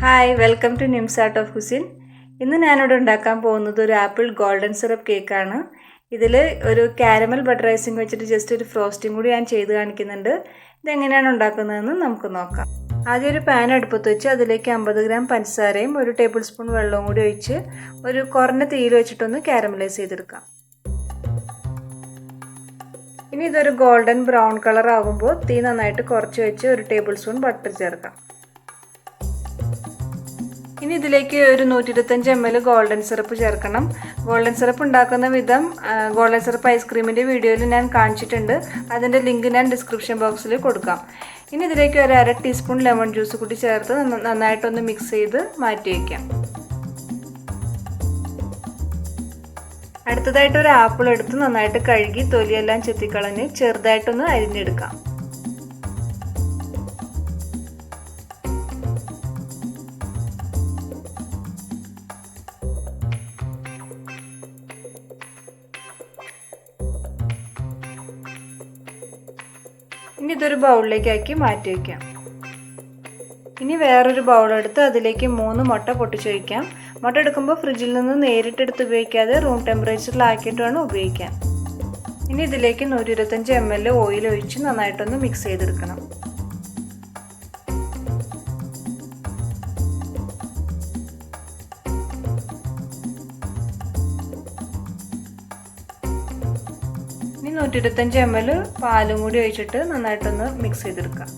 Hi, welcome to NIMZ Art of Cuisine. ഇന്ന് ഞാനിവിടെ ഉണ്ടാക്കാൻ പോകുന്നത് ഒരു ആപ്പിൾ ഗോൾഡൻ സിറപ്പ് കേക്കാണ്. ഇതിൽ ഒരു കാരമൽ ബട്ടർ ഐസിങ് വെച്ചിട്ട് ജസ്റ്റ് ഒരു ഫ്രോസ്റ്റിംഗ് കൂടി ഞാൻ ചെയ്ത് കാണിക്കുന്നുണ്ട്. ഇതെങ്ങനെയാണ് ഉണ്ടാക്കുന്നതെന്ന് നമുക്ക് നോക്കാം. ആദ്യം ഒരു പാൻ അടുപ്പത്ത് വെച്ച് അതിലേക്ക് 50 ഗ്രാം പഞ്ചസാരയും 1 ടേബിൾ സ്പൂൺ വെള്ളവും കൂടി ഒഴിച്ച് ഒരു കുറഞ്ഞ തീയിൽ വെച്ചിട്ടൊന്ന് കാരമലൈസ് ചെയ്തെടുക്കാം. ഇനി ഇതൊരു ഗോൾഡൻ ബ്രൗൺ കളർ ആകുമ്പോൾ തീ നന്നായിട്ട് കുറച്ച് വെച്ച് 1 ടേബിൾ സ്പൂൺ ബട്ടർ ചേർക്കാം. ഇനി ഇതിലേക്ക് ഒരു 125 ml ഗോൾഡൻ സിറപ്പ് ചേർക്കണം. ഗോൾഡൻ സിറപ്പ് ഉണ്ടാക്കുന്ന വിധം ഗോൾഡൻ സിറപ്പ് ഐസ്ക്രീമിൻ്റെ വീഡിയോയിൽ ഞാൻ കാണിച്ചിട്ടുണ്ട്. അതിൻ്റെ ലിങ്ക് ഞാൻ ഡിസ്ക്രിപ്ഷൻ ബോക്സിൽ കൊടുക്കാം. ഇനി ഇതിലേക്ക് ഒരു 1/2 ടീസ്പൂൺ ലെമൺ ജ്യൂസ് കൂടി ചേർത്ത് നന്നായിട്ടൊന്ന് മിക്സ് ചെയ്ത് മാറ്റി വയ്ക്കാം. അടുത്തതായിട്ട് ഒരു ആപ്പിൾ എടുത്ത് നന്നായിട്ട് കഴുകി തൊലിയെല്ലാം ചെത്തിക്കളഞ്ഞ് ചെറുതായിട്ടൊന്ന് അരിഞ്ഞെടുക്കാം. ഇനി ഇതൊരു ബൗളിലേക്ക് ആക്കി മാറ്റി വയ്ക്കാം. ഇനി വേറൊരു ബൗളെടുത്ത് അതിലേക്ക് 3 മുട്ട പൊട്ടിച്ചൊഴിക്കാം. മുട്ട എടുക്കുമ്പോൾ ഫ്രിഡ്ജിൽ നിന്ന് നേരിട്ടെടുത്ത് ഉപയോഗിക്കാതെ റൂം ടെമ്പറേച്ചറിലാക്കിയിട്ട് വേണം ഉപയോഗിക്കാൻ. ഇനി ഇതിലേക്ക് 125 ml ഓയിൽ ഒഴിച്ച് നന്നായിട്ടൊന്ന് മിക്സ് ചെയ്തെടുക്കണം. ഇനി 125 ml പാലും കൂടി ഒഴിച്ചിട്ട് നന്നായിട്ടൊന്ന് മിക്സ് ചെയ്തെടുക്കാം.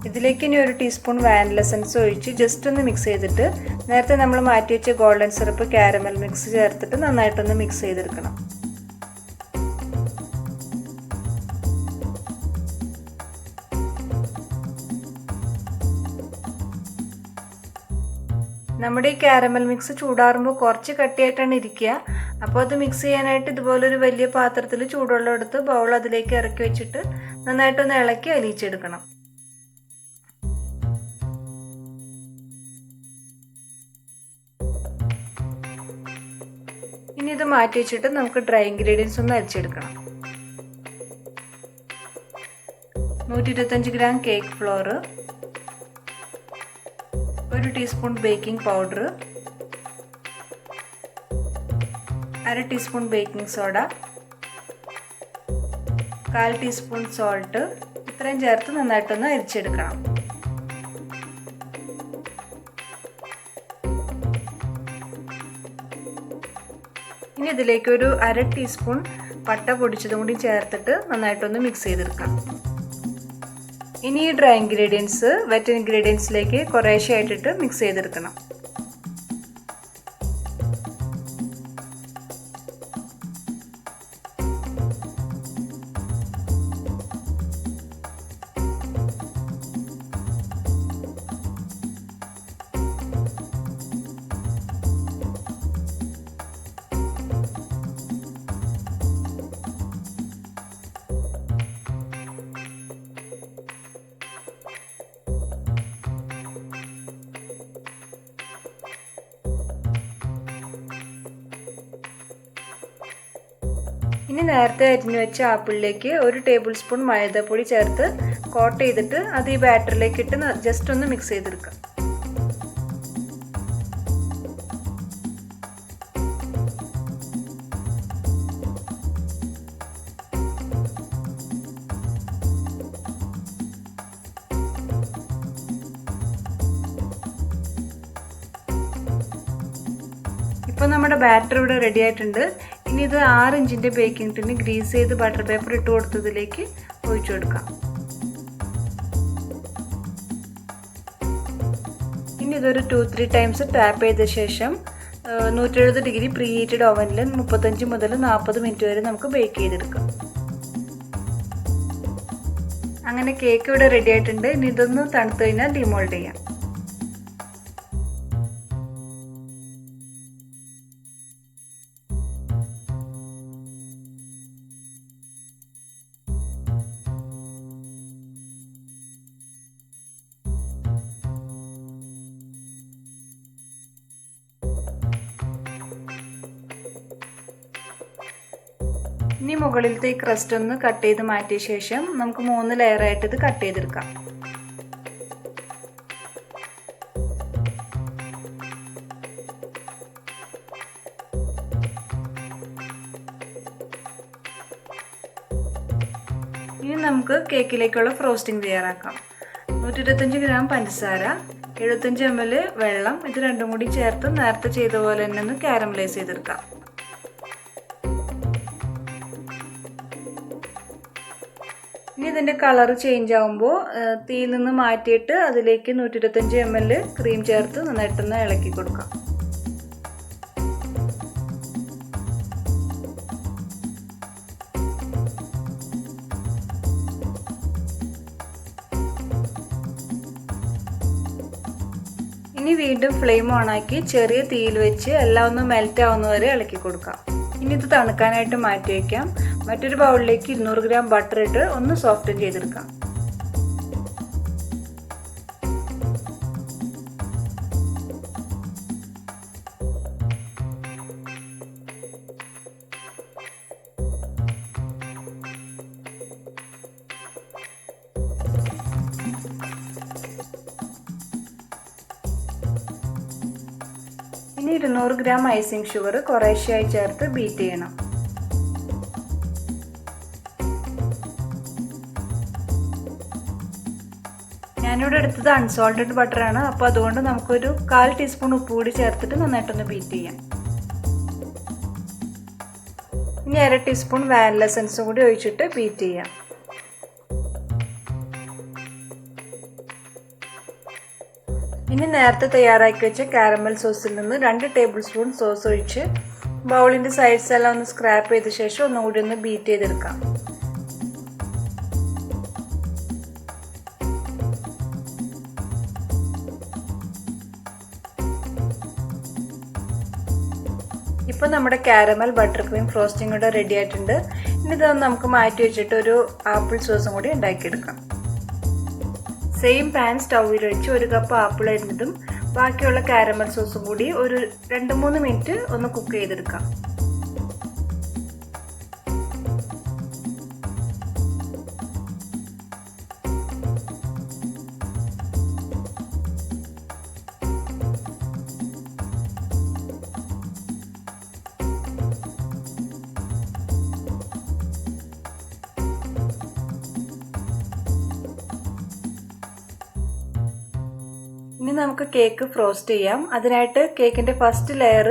ഇതിലേക്ക് ഇനി 1 ടീസ്പൂൺ വാനില എസൻസ് ഒഴിച്ച് ജസ്റ്റ് ഒന്ന് മിക്സ് ചെയ്തിട്ട് നേരത്തെ നമ്മൾ മാറ്റി വെച്ച ഗോൾഡൻ സിറപ്പ് കാരമൽ മിക്സ് ചേർത്തിട്ട് നന്നായിട്ടൊന്ന് മിക്സ് ചെയ്തെടുക്കണം. നമ്മുടെ ഈ കാരമൽ മിക്സ് ചൂടാറുമ്പോൾ കുറച്ച് കട്ടിയായിട്ടാണ് ഇരിക്കുക. അപ്പോൾ അത് മിക്സ് ചെയ്യാനായിട്ട് ഇതുപോലൊരു വലിയ പാത്രത്തിൽ ചൂടുവെള്ളം എടുത്ത് ബൗൾ അതിലേക്ക് ഇറക്കി വെച്ചിട്ട് നന്നായിട്ടൊന്ന് ഇളക്കി അലിയിച്ചെടുക്കണം. ഇനി ഇത് മാറ്റി വെച്ചിട്ട് നമുക്ക് ഡ്രൈ ഇൻഗ്രീഡിയൻസ് ഒന്ന് അരിച്ചെടുക്കണം. 125 gram cake floor, 1 teaspoon baking powder, 1/2 teaspoon baking soda, 1/4 teaspoon salt, ഇത്രയും ചേർത്ത് നന്നായിട്ടൊന്ന് അരിച്ചെടുക്കണം. ഇനി ഇതിലേക്ക് ഒരു 1/2 ടീസ്പൂൺ പട്ട പൊടിച്ചതും കൂടി ചേർത്തിട്ട് നന്നായിട്ടൊന്ന് മിക്സ് ചെയ്തെടുക്കാം. ഇനി ഈ ഡ്രൈ ഇൻഗ്രീഡിയൻസ് വെറ്റ് ഇൻഗ്രീഡിയൻസിലേക്ക് കുറേശ്ശെ ആയിട്ടിട്ട് മിക്സ് ചെയ്തെടുക്കണം. ഇനി നേരത്തെ അരിഞ്ഞു വെച്ച ആപ്പിളിലേക്ക് 1 ടേബിൾ സ്പൂൺ മൈദപ്പൊടി ചേർത്ത് കോട്ട് ചെയ്തിട്ട് അത് ഈ ബാറ്ററിലേക്ക് ഇട്ട് ജസ്റ്റ് ഒന്ന് മിക്സ് ചെയ്തെടുക്കാം. ഇപ്പോൾ നമ്മുടെ ബാറ്റർ ഇവിടെ റെഡി ആയിട്ടുണ്ട്. ഇനി ഇത് 6 ഇഞ്ചിൻ്റെ ബേക്കിംഗ് ടിന് ഗ്രീസ് ചെയ്ത് ബട്ടർ പേപ്പർ ഇട്ട് കൊടുത്തതിലേക്ക് ഒഴിച്ചു കൊടുക്കാം. ഇനി ഇതൊരു 2-3 ടൈംസ് ടാപ്പ് ചെയ്ത ശേഷം 170 ഡിഗ്രി പ്രീ ഹീറ്റഡ് ഓവനിൽ 35 മുതൽ 40 മിനിറ്റ് വരെ നമുക്ക് ബേക്ക് ചെയ്തെടുക്കാം. അങ്ങനെ കേക്ക് ഇവിടെ റെഡി ആയിട്ടുണ്ട്. ഇനി ഇതൊന്ന് തണുത്ത് കഴിഞ്ഞാൽ ഡിമോൾഡ് ചെയ്യാം. ഇനി മുകളിലത്തെ ഈ ക്രസ്റ്റ് ഒന്ന് കട്ട് ചെയ്ത് മാറ്റിയ ശേഷം നമുക്ക് 3 ലെയറായിട്ട് ഇത് കട്ട് ചെയ്തെടുക്കാം. ഇനി നമുക്ക് കേക്കിലേക്കുള്ള ഫ്രോസ്റ്റിംഗ് തയ്യാറാക്കാം. 125 ഗ്രാം പഞ്ചസാര, 75 ml വെള്ളം, ഇത് രണ്ടും കൂടി ചേർത്ത് നേരത്തെ ചെയ്ത പോലെ തന്നെ ഒന്ന് കാരമലൈസ് ചെയ്തെടുക്കാം. ഇനി ഇതിൻ്റെ കളർ ചേഞ്ച് ആകുമ്പോൾ തീയിൽ നിന്ന് മാറ്റിയിട്ട് അതിലേക്ക് 125 ml ക്രീം ചേർത്ത് നന്നായിട്ടൊന്ന് ഇളക്കി കൊടുക്കാം. ഇനി വീണ്ടും ഫ്ലെയിം ഓണാക്കി ചെറിയ തീയിൽ വെച്ച് എല്ലാം ഒന്ന് മെൽറ്റ് ആവുന്നവരെ ഇളക്കി കൊടുക്കാം. ഇനി ഇത് തണുക്കാനായിട്ട് മാറ്റി വയ്ക്കാം. മറ്റൊരു ബൗളിലേക്ക് 200 ഗ്രാം ബട്ടർ ഇട്ട് ഒന്ന് സോഫ്റ്റൻ ചെയ്തെടുക്കാം. ഇനി 200 ഗ്രാം ഐസിങ് ഷുഗർ കുറേശ്ശെയായി ചേർത്ത് ബീറ്റ് ചെയ്യണം. ഞാനിവിടെ എടുത്തത് അൺസോൾട്ടഡ് ബട്ടറാണ്. അപ്പോൾ അതുകൊണ്ട് നമുക്കൊരു 1/4 ടീസ്പൂൺ ഉപ്പ് കൂടി ചേർത്തിട്ട് നന്നായിട്ടൊന്ന് ബീറ്റ് ചെയ്യാം. ഇനി 1/2 ടീസ്പൂൺ വാനില എസൻസും കൂടി ഒഴിച്ചിട്ട് ബീറ്റ് ചെയ്യാം. ഇനി നേരത്തെ തയ്യാറാക്കി വെച്ച കാരമൽ സോസിൽ നിന്ന് 2 ടേബിൾ സ്പൂൺ സോസ് ഒഴിച്ച് ബൗളിൻ്റെ സൈഡ്സ് എല്ലാം ഒന്ന് സ്ക്രാപ്പ് ചെയ്ത ശേഷം ഒന്നുകൂടി ഒന്ന് ബീറ്റ് ചെയ്തെടുക്കാം. ഇപ്പോൾ നമ്മുടെ കാരമൽ ബട്ടർ ക്രീം ഫ്രോസ്റ്റിംഗ് കൂടെ റെഡി ആയിട്ടുണ്ട്. ഇനി ഇതൊന്ന് നമുക്ക് മാറ്റി വെച്ചിട്ട് ഒരു ആപ്പിൾ സോസും കൂടി ഉണ്ടാക്കിയെടുക്കാം. സെയിം പാൻ സ്റ്റൗവിൽ വെച്ച് 1 കപ്പ് ആപ്പിൾ അരിഞ്ഞതും ബാക്കിയുള്ള കാരമൽ സോസും കൂടി ഒരു 2-3 മിനിറ്റ് ഒന്ന് കുക്ക് ചെയ്തെടുക്കാം. ഇനി നമുക്ക് കേക്ക് ഫ്രോസ്റ്റ് ചെയ്യാം. അതിനായിട്ട് കേക്കിൻ്റെ ഫസ്റ്റ് ലെയർ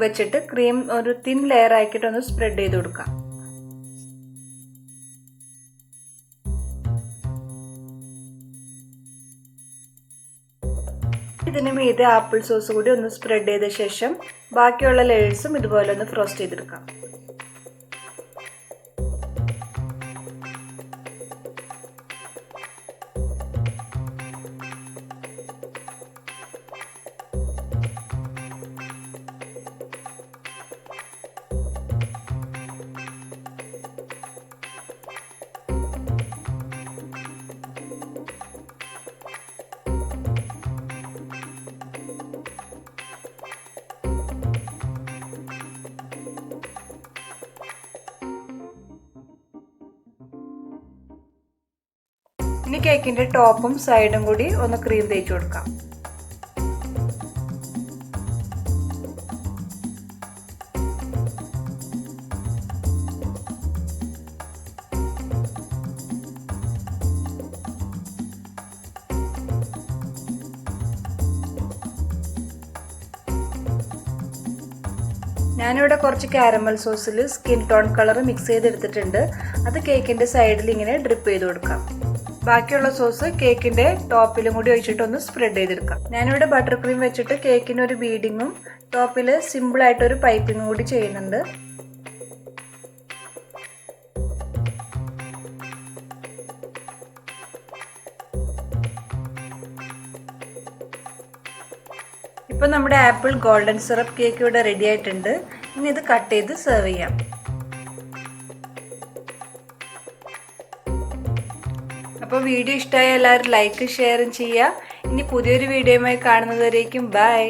വെച്ചിട്ട് ക്രീം ഒരു തിൻ ലെയർ ആക്കിയിട്ട് ഒന്ന് സ്പ്രെഡ് ചെയ്ത് കൊടുക്കാം. ഇതിന് മീതെ ആപ്പിൾ സോസ് കൂടി ഒന്ന് സ്പ്രെഡ് ചെയ്ത ശേഷം ബാക്കിയുള്ള ലെയേഴ്സും ഇതുപോലെ ഒന്ന് ഫ്രോസ്റ്റ് ചെയ്തെടുക്കാം. ഇനി കേക്കിൻ്റെ ടോപ്പും സൈഡും കൂടി ഒന്ന് ക്രീം തേച്ച് കൊടുക്കാം. ഞാനിവിടെ കുറച്ച് കാരമൽ സോസിൽ സ്കിൻ ടോൺ കളർ മിക്സ് ചെയ്തെടുത്തിട്ടുണ്ട്. അത് കേക്കിൻ്റെ സൈഡിൽ ഇങ്ങനെ ഡ്രിപ്പ് ചെയ്ത് കൊടുക്കാം. ബാക്കിയുള്ള സോസ് കേക്കിൻ്റെ ടോപ്പിലും കൂടി ഒഴിച്ചിട്ടൊന്ന് സ്പ്രെഡ് ചെയ്തെടുക്കാം. ഞാനിവിടെ ബട്ടർ ക്രീം വെച്ചിട്ട് കേക്കിന് ഒരു ബീഡിങ്ങും ടോപ്പിൽ സിമ്പിളായിട്ടൊരു പൈപ്പിങ്ങും കൂടി ചെയ്യുന്നുണ്ട്. ഇപ്പോൾ നമ്മുടെ ആപ്പിൾ ഗോൾഡൻ സിറപ്പ് കേക്ക് ഇവിടെ റെഡി ആയിട്ടുണ്ട്. ഇനി ഇത് കട്ട് ചെയ്ത് സെർവ് ചെയ്യാം. അപ്പോൾ വീഡിയോ ഇഷ്ടമായ എല്ലാവരും ലൈക്ക് ഷെയറും ചെയ്യുക. ഇനി പുതിയൊരു വീഡിയോയുമായി കാണുന്നതുവരേക്കും ബൈ.